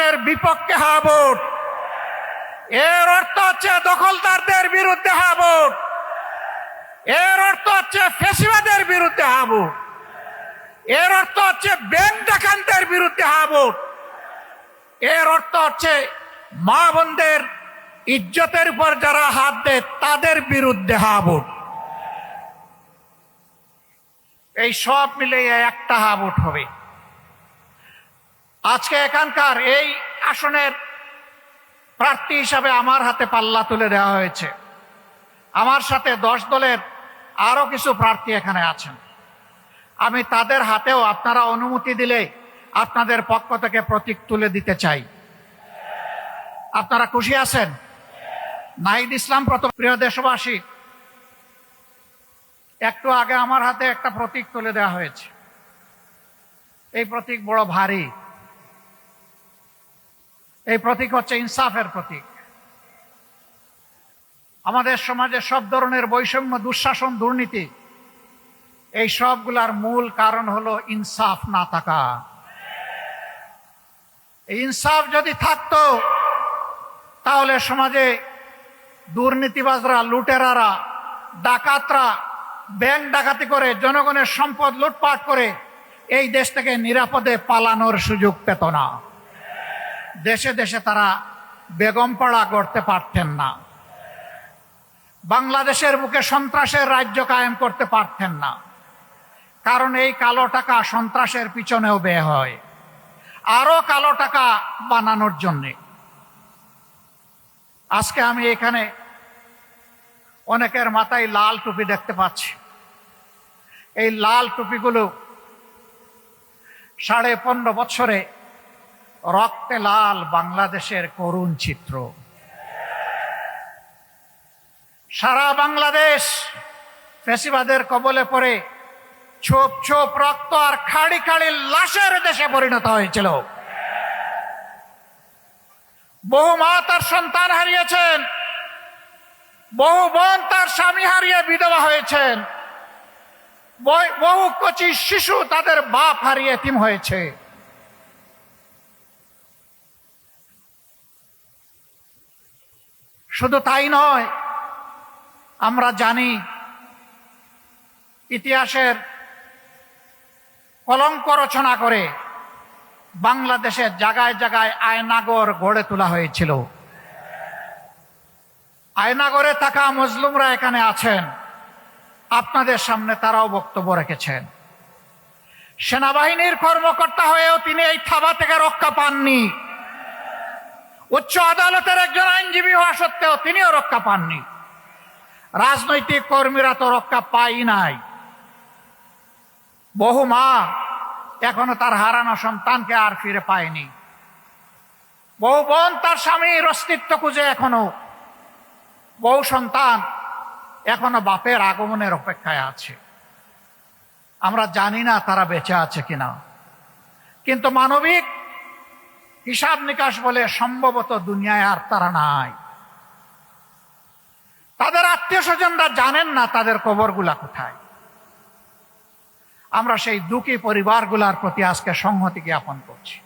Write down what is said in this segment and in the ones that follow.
চাঁদাবাজের বিপক্ষে হা ভোট, এর অর্থ হচ্ছে দখলদারদের বিরুদ্ধে হা ভোট, এর অর্থ হচ্ছে ফ্যাসিবাদের বিরুদ্ধে হা ভোট, এর অর্থ হচ্ছে ব্যাংক ডাকাতদের বিরুদ্ধে হা ভোট, এর অর্থ হচ্ছে মা বোনদের ইজ্জতের উপর যারা হাত দেয় তাদের বিরুদ্ধে হা ভোট। এই সব মিলে একটা হা ভোট হবে। আজকে এখানকার এই আসনের প্রার্থী হিসাবে আমার হাতে পাল্লা তুলে দেওয়া হয়েছে। আমার সাথে 10 দলের আরো কিছু প্রার্থী এখানে আছেন। আমি তাদের হাতেও আপনারা অনুমতি দিলে আপনাদের পক্ষ থেকে প্রতীক তুলে দিতে চাই। আপনারা খুশি আছেন? নাহিদ ইসলাম প্রথম। প্রিয় দেশবাসী, একটু আগে আমার হাতে একটা প্রতীক তুলে দেওয়া হয়েছে। এই প্রতীক বড় ভারী। এই প্রতীক হচ্ছে ইনসাফের প্রতীক। আমাদের সমাজে সব ধরনের বৈষম্য, দুঃশাসন, দুর্নীতি, এই সবগুলার মূল কারণ হলো ইনসাফ না থাকা। ইনসাফ যদি থাকতো তাহলে সমাজে দুর্নীতিবাজরা, লুটেরারা, ডাকাতরা ব্যাংক ডাকাতি করে জনগণের সম্পদ লুটপাট করে এই দেশ থেকে নিরাপদে পালানোর সুযোগ পেত না। দেশে দেশে তারা বেগমপাড়া করতে পারতেন না। বাংলাদেশের বুকে সন্ত্রাসের রাজ্য কায়েম করতে পারতেন না। কারণ এই কালো টাকা সন্ত্রাসের পিছনেও ব্যয় হয়, আরো কালো টাকা বানানোর জন্যে। আজকে আমি এখানে অনেকের মাথায় লাল টুপি দেখতে পাচ্ছি। এই লাল টুপিগুলো 15.5 বছরে রক্তে লাল বাংলাদেশের করুণ চিত্র। সারা বাংলাদেশ ফ্যাসিবাদের কবলে পড়ে ছোপ ছোপ রক্ত আর খাড়ি খাড়ি লাশের দেশে পরিণত হয়েছিল। বহু মা তার সন্তান হারিয়েছেন, বহু বোন তার স্বামী হারিয়ে বিধবা হয়েছেন, বহু কচি শিশু তাদের বাপ হারিয়ে এতিম হয়েছে। শুধু তাই নয়, আমরা জানি ইতিহাসের কলঙ্ক রচনা করে বাংলাদেশের জায়গায় জায়গায় আয়নাগর গড়ে তোলা হয়েছিল। আয়নাগরে থাকা মুসলিমরা এখানে আছেন, আপনাদের সামনে তারাও বক্তব্য রেখেছেন। সেনাবাহিনীর কর্মকর্তা হয়েও তিনি এই থাবা থেকে রক্ষা পাননি। উচ্চ আদালতের একজন আইনজীবী হওয়া সত্ত্বেও তিনিও রক্ষা পাননি। রাজনৈতিক কর্মীরা তো রক্ষা পাই নাই। বহু মা এখনো তার হারানো সন্তানকে আর ফিরে পায়নি। বহু বোন তার স্বামীর অস্তিত্ব খুঁজে এখনো, বহু সন্তান এখনো বাপের আগমনের অপেক্ষায় আছে। আমরা জানি না তারা বেঁচে আছে কিনা, কিন্তু মানবিক হিসাব নিকাশ বলে সম্ভবত দুনিয়ায় আর তারা নাই। তাদের আত্মীয় স্বজনরা জানেন না তাদের কবরগুলা কোথায়। আমরা সেই দুঃখী পরিবারগুলার প্রতি আজকে সংহতি জ্ঞাপন করছি।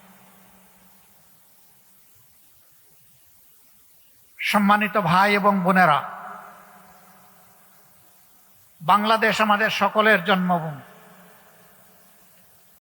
সম্মানিত ভাই এবং বোনেরা, বাংলাদেশ আমাদের সকলের জন্মভূমি।